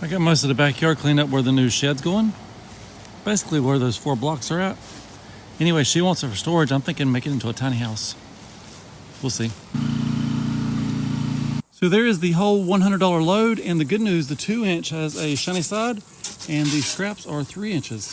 I got most of the backyard cleaned up where the new shed's going. Basically where those 4 blocks are at. Anyway, she wants it for storage. I'm thinking make it into a tiny house. We'll see. So there is the whole $100 load, and the good news, the 2-inch has a shiny side and the scraps are 3 inches.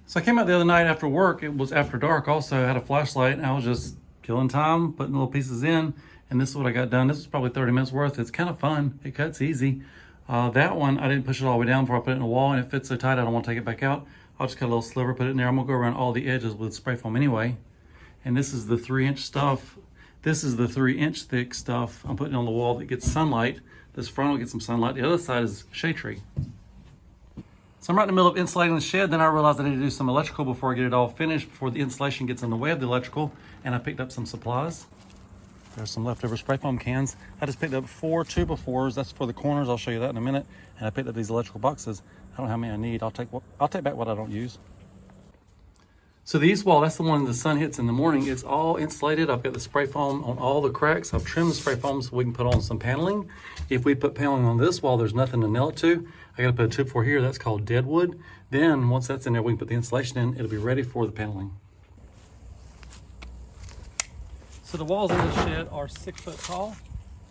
So I came out the other night after work. It was after dark also. I had a flashlight and I was just killing time, putting little pieces in, and this is what I got done. This was probably 30 minutes worth. It's kind of fun. It cuts easy. That one, I didn't push it all the way down before I put it in the wall, and it fits so tight I don't want to take it back out. I'll just cut a little sliver, put it in there. I'm gonna go around all the edges with spray foam anyway. And this is the 3-inch stuff. This is the 3-inch thick stuff I'm putting on the wall that gets sunlight. This front will get some sunlight. The other side is shade tree. So I'm right in the middle of insulating the shed. Then I realized I need to do some electrical before I get it all finished, before the insulation gets in the way of the electrical. And I picked up some supplies. There's some leftover spray foam cans. I just picked up 4 2x4s. That's for the corners. I'll show you that in a minute. And I picked up these electrical boxes. I don't know how many I need. I'll take back what I don't use. So the east wall, that's the one the sun hits in the morning. It's all insulated. I've got the spray foam on all the cracks. I've trimmed the spray foam so we can put on some paneling. If we put paneling on this wall, there's nothing to nail it to. I gotta put a 2x4 here. That's called dead wood. Then once that's in there, we can put the insulation in. It'll be ready for the paneling. So the walls of the shed are 6 foot tall.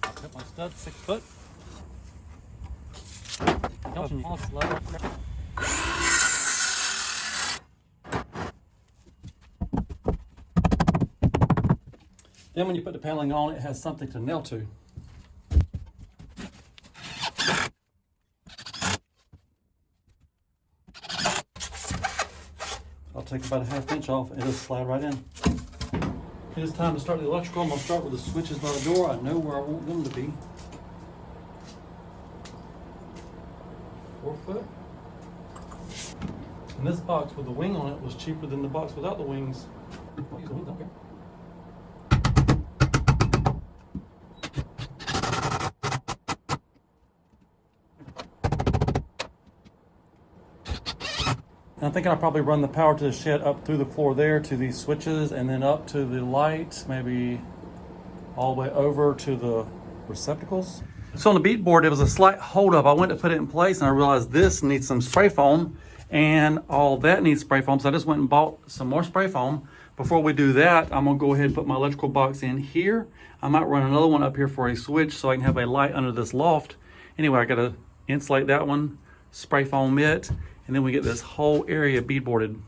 Got my studs 6 foot. Then when you put the paneling on, it has something to nail to. I'll take about a 1/2 inch off and it'll slide right in. It is time to start the electrical. I'm gonna start with the switches by the door. I know where I want them to be. 4 foot. And this box with the wing on it was cheaper than the box without the wings. I'll use the wings, I don't care. And I'm thinking I'll probably run the power to the shed up through the floor there to these switches, and then up to the light, maybe all the way over to the receptacles. So on the bead board, there was a slight holdup. I went to put it in place and I realized this needs some spray foam and all that needs spray foam. So I just went and bought some more spray foam. Before we do that, I'm gonna go ahead and put my electrical box in here. I might run another one up here for a switch so I can have a light under this loft. Anyway, I gotta insulate that one, spray foam it, and then we get this whole area beadboarded.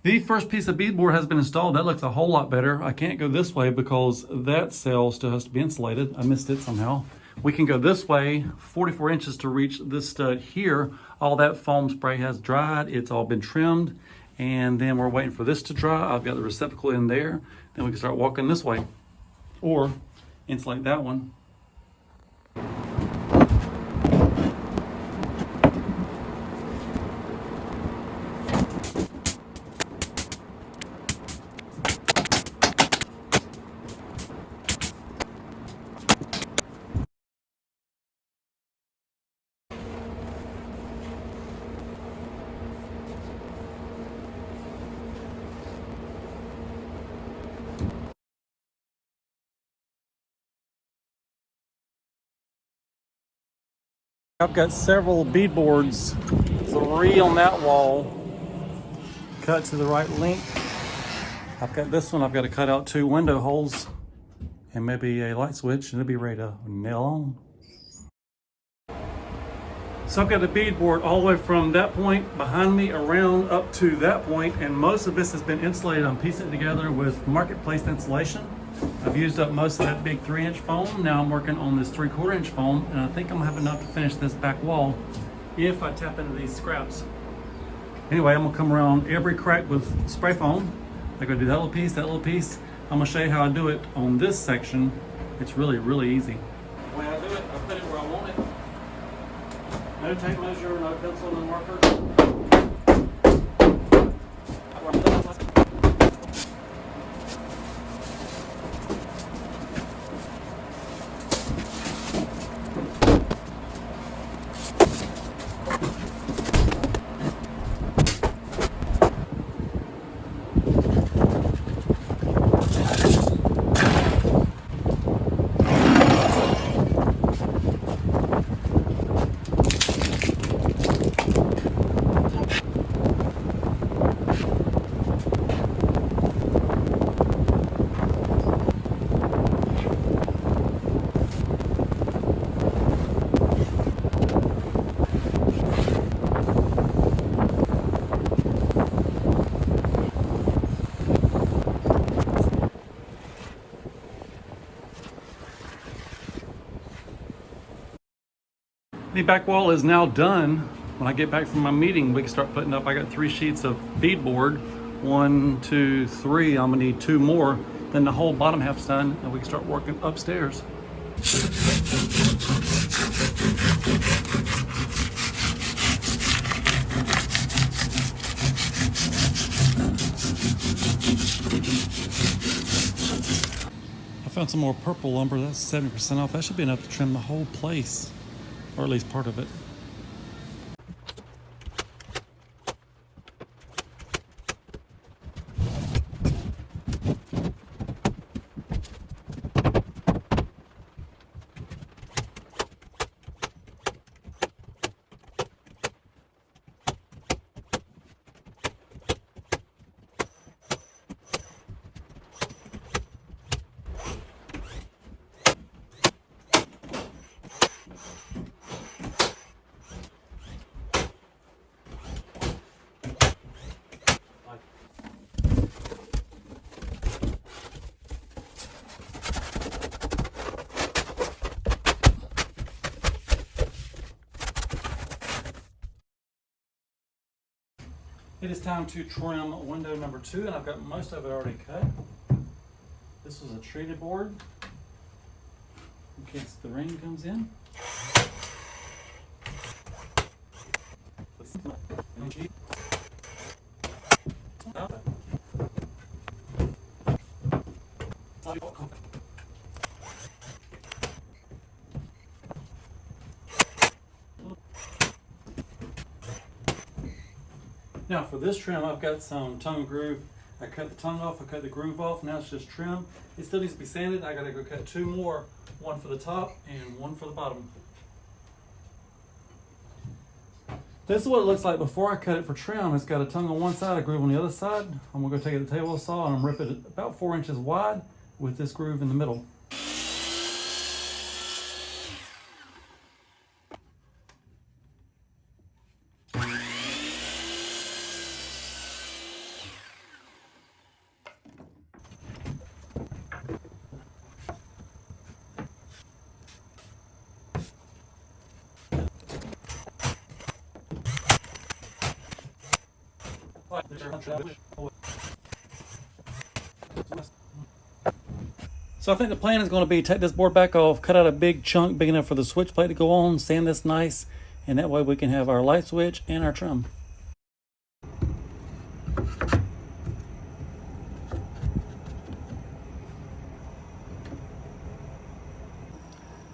The first piece of beadboard has been installed. That looks a whole lot better. I can't go this way because that cell still has to be insulated. I missed it somehow. We can go this way, 44 inches to reach this stud here. All that foam spray has dried. It's all been trimmed. And then we're waiting for this to dry. I've got the receptacle in there. Then we can start walking this way or insulate that one. I've got several beadboards, 3 on that wall, cut to the right length. I've got this one, I've got to cut out 2 window holes and maybe a light switch and it'll be ready to nail on. So I've got the beadboard all the way from that point behind me around up to that point, and most of this has been insulated. I'm piecing it together with marketplace insulation. I've used up most of that big 3-inch foam. Now I'm working on this 3/4 inch foam, and I think I'm gonna have enough to finish this back wall if I tap into these scraps. Anyway, I'm gonna come around every crack with spray foam. I'm gonna do that little piece, that little piece. I'm gonna show you how I do it on this section. It's really, really easy. The way I do it, I put it where I want it. No tape measure, no pencil, no marker. The back wall is now done. When I get back from my meeting, we can start putting up. I got 3 sheets of beadboard. 1, 2, 3. I'm gonna need 2 more. Then the whole bottom half's done, and we can start working upstairs. I found some more purple lumber. That's 70% off. That should be enough to trim the whole place, or at least part of it. It is time to trim window number 2, and I've got most of it already cut. This was a treated board in case the rain comes in. Now for this trim, I've got some tongue and groove. I cut the tongue off, I cut the groove off, now it's just trim. It still needs to be sanded. I gotta go cut 2 more, 1 for the top and 1 for the bottom. This is what it looks like before I cut it for trim. It's got a tongue on one side, a groove on the other side. I'm gonna go take it to the table saw and I'm rip it about 4 inches wide with this groove in the middle. So I think the plan is going to be take this board back off, cut out a big chunk big enough for the switch plate to go on, sand this nice, and that way we can have our light switch and our trim.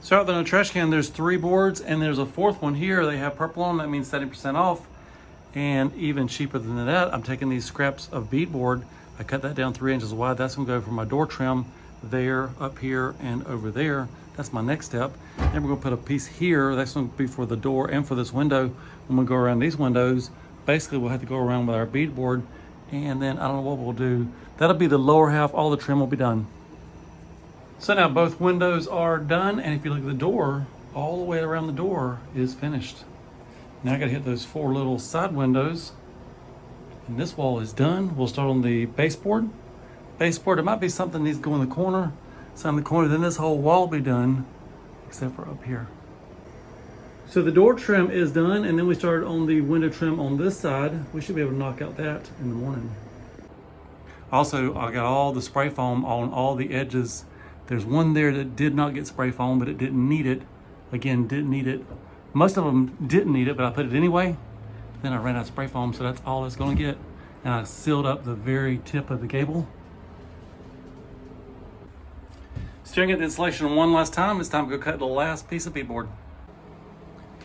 So out there in the trash can, there's 3 boards and there's a 4th one here. They have purple on, that means 70% off. And even cheaper than that, I'm taking these scraps of beadboard. I cut that down 3 inches wide. That's gonna go for my door trim there, up here, and over there. That's my next step. Then we're gonna put a piece here. That's gonna be for the door and for this window. When we go around these windows, basically we'll have to go around with our beadboard, and then I don't know what we'll do. That'll be the lower half, all the trim will be done. So now both windows are done, and if you look at the door, all the way around the door is finished. Now I gotta hit those 4 little side windows, and this wall is done. We'll start on the baseboard. Baseboard, it might be something that needs to go in the corner, some in the corner, then this whole wall will be done, except for up here. So the door trim is done, and then we started on the window trim on this side. We should be able to knock out that in the morning. Also, I got all the spray foam on all the edges. There's one there that did not get spray foam, but it didn't need it. Again, didn't need it. Most of them didn't need it, but I put it anyway. Then I ran out of spray foam, so that's all it's gonna get. And I sealed up the very tip of the gable. Staring at the insulation one last time, it's time to go cut the last piece of beadboard.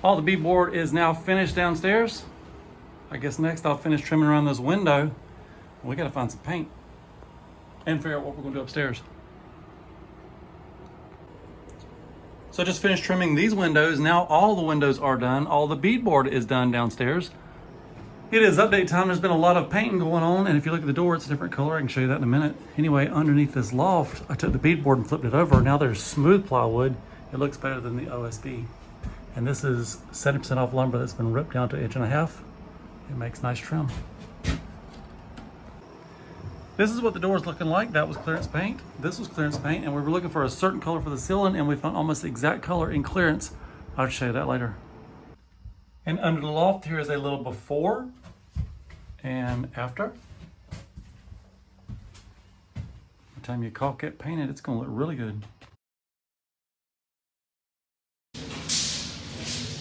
All the beadboard is now finished downstairs. I guess next I'll finish trimming around this window. We gotta find some paint and figure out what we're gonna do upstairs. So I just finished trimming these windows. Now all the windows are done. All the beadboard is done downstairs. It is update time. There's been a lot of painting going on, and if you look at the door, it's a different color. I can show you that in a minute. Anyway, underneath this loft, I took the beadboard and flipped it over. Now there's smooth plywood. It looks better than the OSB. And this is 70% off lumber that's been ripped down to 1.5 inches. It makes nice trim. This is what the door is looking like. That was clearance paint. This was clearance paint, and we were looking for a certain color for the ceiling, and we found almost the exact color in clearance. I'll show you that later. And under the loft here is a little before and after. By the time you caulk it, paint it, it's gonna look really good.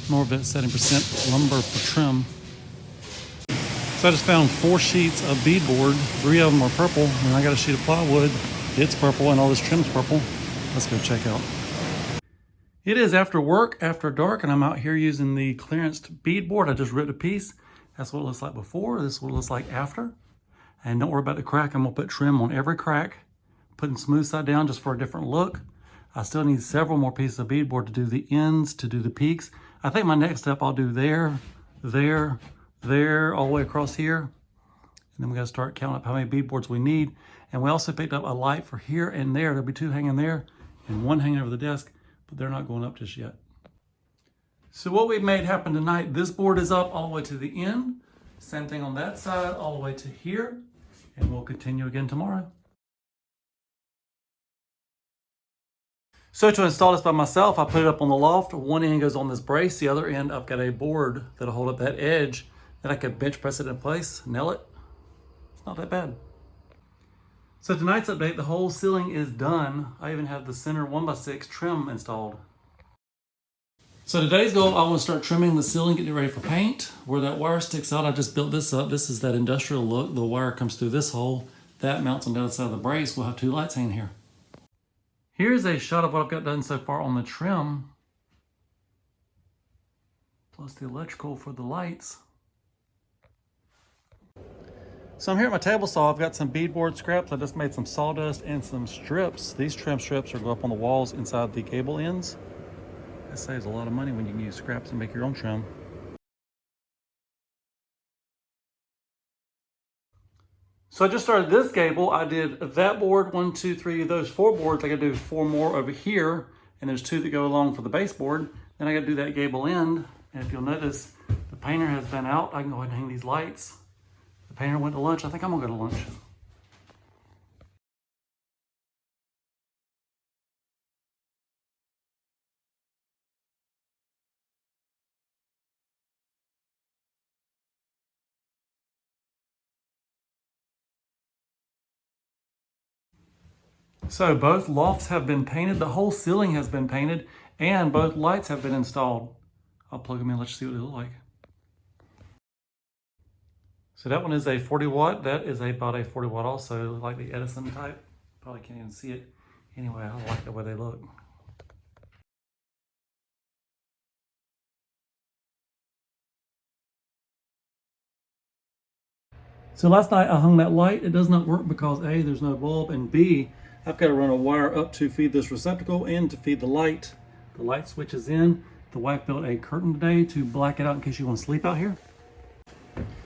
More of that 70% lumber for trim. So I just found 4 sheets of beadboard. 3 of them are purple, and I got a sheet of plywood. It's purple, and all this trim's purple. Let's go check out. It is after work, after dark, and I'm out here using the clearanced beadboard. I just ripped a piece. That's what it looks like before. This is what it looks like after. And don't worry about the crack. I'm gonna put trim on every crack, putting smooth side down just for a different look. I still need several more pieces of beadboard to do the ends, to do the peaks. I think my next step I'll do there, all the way across here. And then we gotta start counting up how many beadboards we need. And we also picked up a light for here and there. There'll be 2 hanging there and 1 hanging over the desk, but they're not going up just yet. So what we've made happen tonight, this board is up all the way to the end. Same thing on that side, all the way to here. And we'll continue again tomorrow. So to install this by myself, I put it up on the loft. One end goes on this brace. The other end, I've got a board that'll hold up that edge that I can bench press it in place, nail it. It's not that bad. So tonight's update, the whole ceiling is done. I even have the center 1x6 trim installed. So today's goal, I want to start trimming the ceiling, getting it ready for paint. Where that wire sticks out, I just built this up. This is that industrial look. The wire comes through this hole. That mounts on the other side of the brace. We'll have 2 lights hanging here. Here's a shot of what I've got done so far on the trim, plus the electrical for the lights. So I'm here at my table saw. I've got some beadboard scraps. I just made some sawdust and some strips. These trim strips are go up on the walls inside the gable ends. That saves a lot of money when you can use scraps and make your own trim. So I just started this gable. I did that board, 1, 2, 3, those 4 boards. I gotta do 4 more over here, and there's 2 that go along for the baseboard. Then I gotta do that gable end. And if you'll notice, the painter has been out. I can go ahead and hang these lights. The painter went to lunch. I think I'm gonna go to lunch. So both lofts have been painted, the whole ceiling has been painted, and both lights have been installed. I'll plug them in, let's see what they look like. So that one is a 40 watt, that is about a 40 watt also, like the Edison type. Probably can't even see it. Anyway, I like the way they look. So last night I hung that light. It does not work because A, there's no bulb, and B, I've got to run a wire up to feed this receptacle and to feed the light. The light switch is in. The wife built a curtain today to black it out in case you want to sleep out here.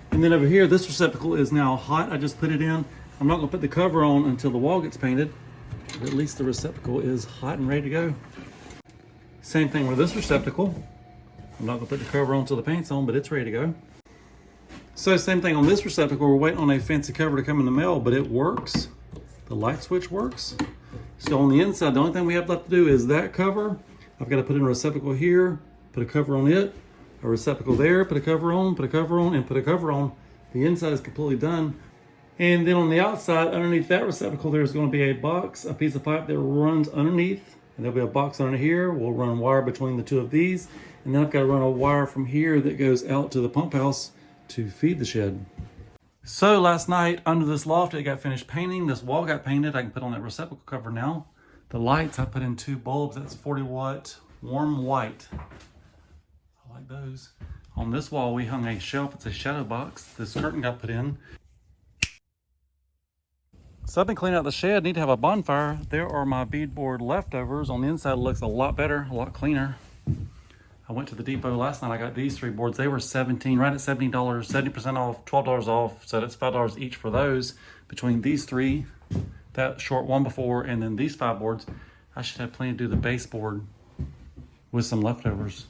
And then over here, this receptacle is now hot. I just put it in. I'm not gonna put the cover on until the wall gets painted, but at least the receptacle is hot and ready to go. Same thing with this receptacle. I'm not gonna put the cover on until the paint's on, but it's ready to go. So same thing on this receptacle. We're waiting on a fancy cover to come in the mail, but it works. The light switch works. So on the inside, the only thing we have left to do is that cover. I've got to put in a receptacle here, put a cover on it, a receptacle there, put a cover on, put a cover on, and put a cover on. The inside is completely done. And then on the outside, underneath that receptacle, there's going to be a box, a piece of pipe that runs underneath. And there'll be a box under here. We'll run wire between the 2 of these. And then I've got to run a wire from here that goes out to the pump house to feed the shed. So last night under this loft, it got finished painting. This wall got painted. I can put on that receptacle cover now. The lights, I put in 2 bulbs. That's 40 watt warm white. I like those. On this wall, we hung a shelf. It's a shadow box. This curtain got put in. So I've been cleaning out the shed. Need to have a bonfire. There are my beadboard leftovers. On the inside, it looks a lot better, a lot cleaner. I went to the depot last night. I got these 3 boards. They were $17, right at $17, 70% off, $12 off. So that's $5 each for those. Between these 3, that short one before, and then these 5 boards, I should have plenty to do the baseboard with some leftovers.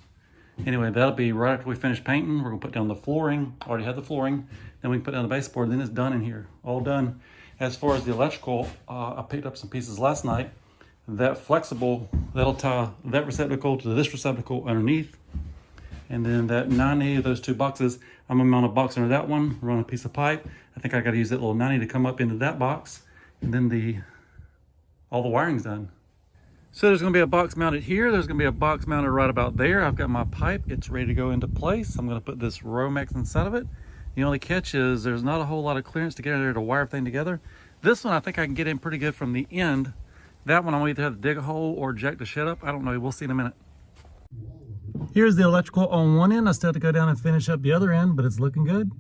Anyway, that'll be right after we finish painting. We're gonna put down the flooring. Already have the flooring. Then we can put down the baseboard. Then it's done in here, all done. As far as the electrical, I picked up some pieces last night. That flexible, that'll tie that receptacle to this receptacle underneath. And then that 90 of those 2 boxes, I'm gonna mount a box under that one, run a piece of pipe. I think I gotta use that little 90 to come up into that box. And then all the wiring's done. So there's gonna be a box mounted here. There's gonna be a box mounted right about there. I've got my pipe, it's ready to go into place. I'm gonna put this Romex inside of it. The only catch is there's not a whole lot of clearance to get in there to wire everything together. This one I think I can get in pretty good from the end. That one I'm gonna either have to dig a hole or jack the shed up. I don't know, we'll see in a minute. Here's the electrical on one end. I still have to go down and finish up the other end, but it's looking good.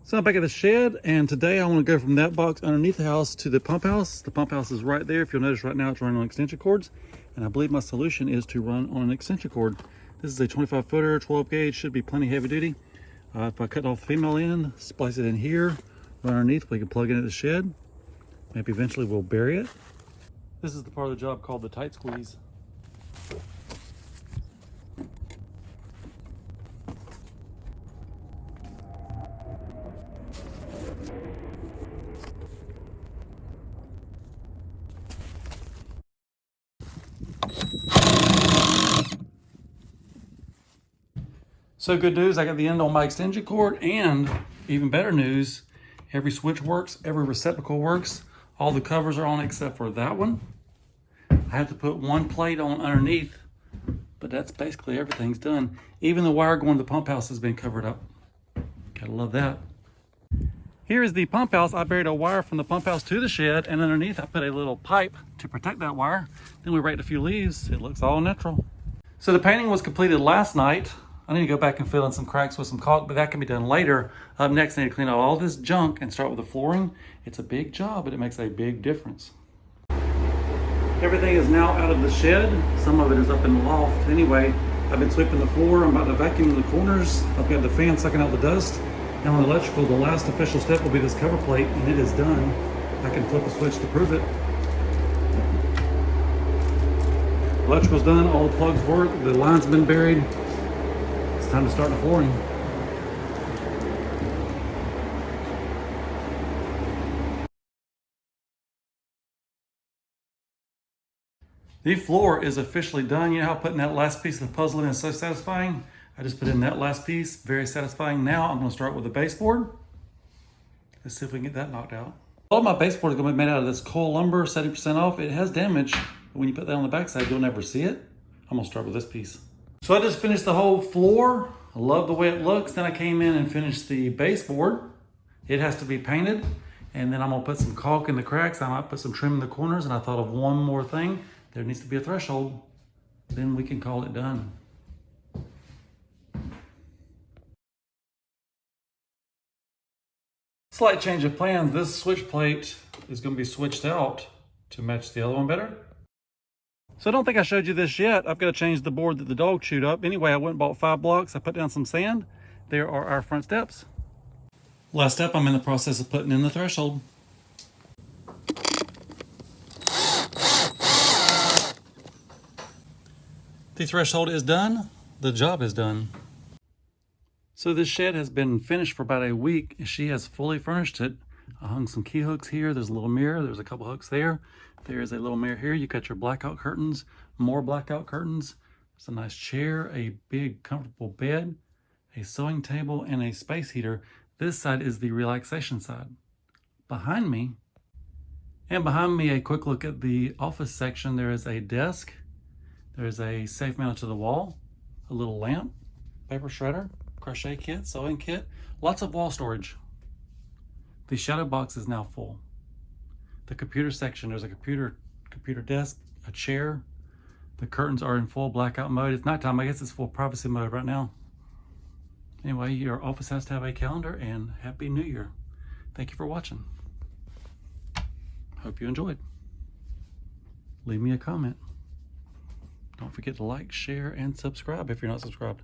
So I'm back at the shed, and today I want to go from that box underneath the house to the pump house. The pump house is right there. If you'll notice right now, it's running on extension cords, and I believe my solution is to run on an extension cord. This is a 25 footer, 12 gauge, should be plenty heavy duty. If I cut off the female end, splice it in here, run underneath, we can plug it into the shed. Maybe eventually we'll bury it. This is the part of the job called the tight squeeze. So good news, I got the end on my extension cord, and even better news, every switch works, every receptacle works. All the covers are on except for that one. I have to put one plate on underneath, but that's basically everything's done. Even the wire going to the pump house has been covered up. Gotta love that. Here is the pump house. I buried a wire from the pump house to the shed, and underneath I put a little pipe to protect that wire. Then we raked a few leaves. It looks all natural. So the painting was completed last night. I need to go back and fill in some cracks with some caulk, but that can be done later. Up next, I need to clean out all this junk and start with the flooring. It's a big job, but it makes a big difference. Everything is now out of the shed. Some of it is up in the loft. Anyway, I've been sweeping the floor. I'm about to vacuum the corners. I've got the fan sucking out the dust. Now on the electrical, the last official step will be this cover plate, and it is done. I can flip a switch to prove it. Electrical's done, all the plugs work, the line's been buried. It's time to start the flooring. The floor is officially done. You know how putting that last piece of the puzzle in is so satisfying? I just put in that last piece, very satisfying. Now I'm gonna start with the baseboard. Let's see if we can get that knocked out. All of my baseboard is gonna be made out of this coil lumber, 70% off. It has damage, but when you put that on the backside, you'll never see it. I'm gonna start with this piece. So I just finished the whole floor. I love the way it looks. Then I came in and finished the baseboard. It has to be painted. And then I'm gonna put some caulk in the cracks. I might put some trim in the corners. And I thought of one more thing. There needs to be a threshold. Then we can call it done. Slight change of plans. This switch plate is gonna be switched out to match the other one better. So I don't think I showed you this yet. I've got to change the board that the dog chewed up. Anyway, I went and bought 5 blocks. I put down some sand. There are our front steps. Last step, I'm in the process of putting in the threshold. The threshold is done. The job is done. So this shed has been finished for about a week. She has fully furnished it. I hung some key hooks here. There's a little mirror. There's a couple hooks there. There's a little mirror here. You got your blackout curtains, more blackout curtains. There's a nice chair, a big comfortable bed, a sewing table, and a space heater. This side is the relaxation side. Behind me, a quick look at the office section. There is a desk. There's a safe mounted to the wall, a little lamp, paper shredder, crochet kit, sewing kit, lots of wall storage. The shadow box is now full. The computer section, there's a computer desk, a chair. The curtains are in full blackout mode. It's nighttime, I guess it's full privacy mode right now. Anyway, your office has to have a calendar, and Happy New Year. Thank you for watching. Hope you enjoyed. Leave me a comment. Don't forget to like, share, and subscribe if you're not subscribed.